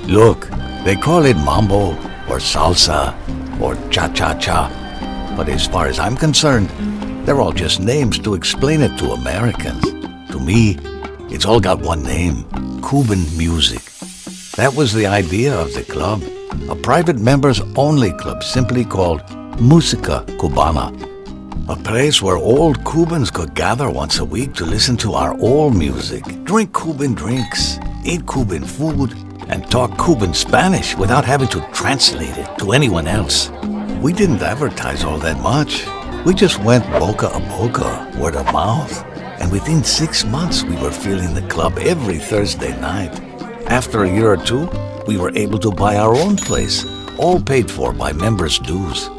Look, they call it mambo or salsa or cha-cha-cha, but as far as I'm concerned, they're all just names to explain it to Americans. To me, it's all got one name, Cuban music. That was the idea of the club, a private members-only club simply called Musica Cubana, a place where old Cubans could gather once a week to listen to our old music, drink Cuban drinks, eat Cuban food, and talk Cuban Spanish without having to translate it to anyone else. We didn't advertise all that much. We just went boca a boca, word of mouth. And within 6 months, we were filling the club every Thursday night. After a year or two, we were able to buy our own place, all paid for by members' dues.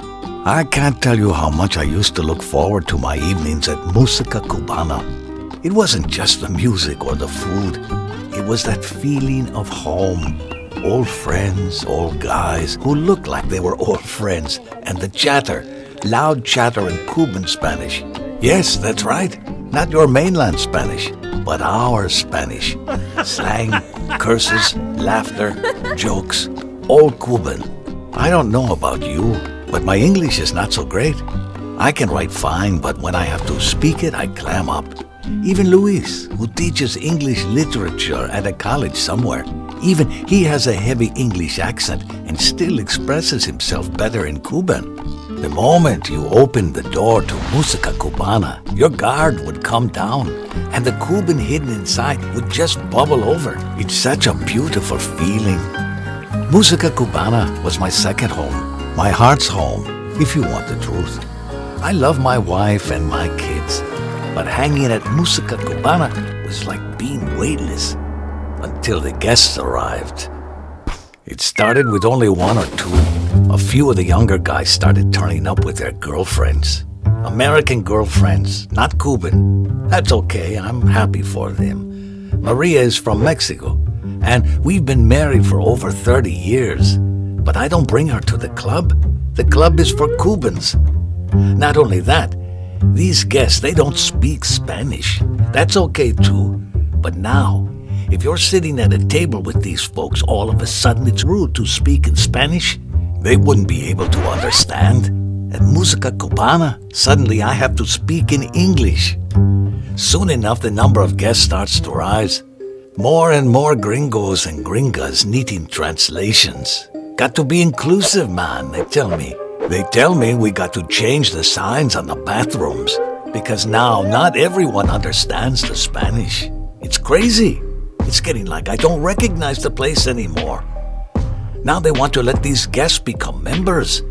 I can't tell you how much I used to look forward to my evenings at Musica Cubana. It wasn't just the music or the food. It was that feeling of home. Old friends, old guys who looked like they were old friends, and the chatter, loud chatter in Cuban Spanish. Yes, that's right. Not your mainland Spanish, but our Spanish. Slang, curses, laughter, jokes, all Cuban. I don't know about you, but my English is not so great. I can write fine, but when I have to speak it, I clam up. Even Luis, who teaches English literature at a college somewhere, even he has a heavy English accent and still expresses himself better in Cuban. The moment you opened the door to Musica Cubana, your guard would come down, and the Cuban hidden inside would just bubble over. It's such a beautiful feeling. Musica Cubana was my second home, my heart's home, if you want the truth. I love my wife and my kids, but hanging at Musica Cubana was like being weightless until the guests arrived. It started with only one or two. A few of the younger guys started turning up with their girlfriends. American girlfriends, not Cuban. That's okay, I'm happy for them. Maria is from Mexico, and we've been married for over 30 years. But I don't bring her to the club. The club is for Cubans. Not only that, these guests, they don't speak Spanish. That's okay too. But now, if you're sitting at a table with these folks, all of a sudden it's rude to speak in Spanish. They wouldn't be able to understand. At Musica Cubana, suddenly I have to speak in English. Soon enough, the number of guests starts to rise. More and more gringos and gringas needing translations. Got to be inclusive, man, they tell me. They tell me we got to change the signs on the bathrooms because now not everyone understands the Spanish. It's crazy. It's getting like I don't recognize the place anymore. Now they want to let these guests become members.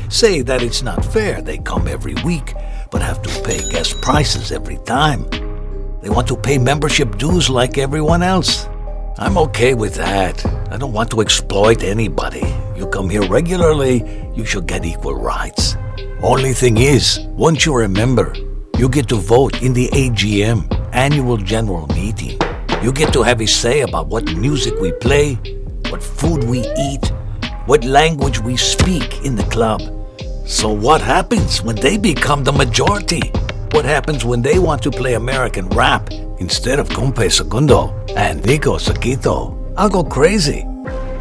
Say that it's not fair they come every week, but have to pay guest prices every time. They want to pay membership dues like everyone else. I'm okay with that. I don't want to exploit anybody. You come here regularly, you should get equal rights. Only thing is, once you're a member, you get to vote in the AGM, Annual General Meeting. You get to have a say about what music we play, what food we eat, what language we speak in the club. So what happens when they become the majority? What happens when they want to play American rap instead of Compe Segundo and Nico Saquito? I'll go crazy.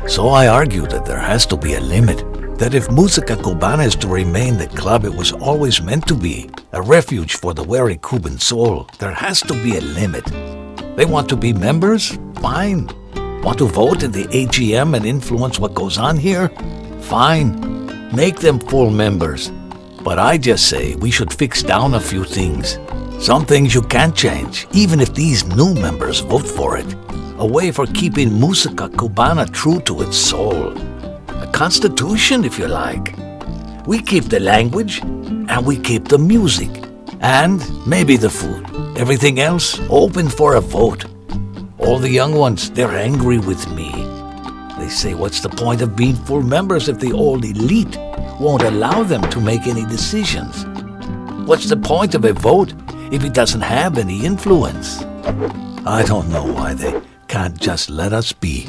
So I argue that there has to be a limit, that if Musica Cubana is to remain the club it was always meant to be, a refuge for the weary Cuban soul, there has to be a limit. They want to be members? Fine. Want to vote in the AGM and influence what goes on here? Fine. Make them full members. But I just say we should fix down a few things. Some things you can't change, even if these new members vote for it. A way for keeping Musica Cubana true to its soul. A constitution, if you like. We keep the language, and we keep the music. And maybe the food. Everything else, open for a vote. All the young ones, they're angry with me. They say, what's the point of being full members if the old elite won't allow them to make any decisions? What's the point of a vote if it doesn't have any influence? I don't know why they can't just let us be.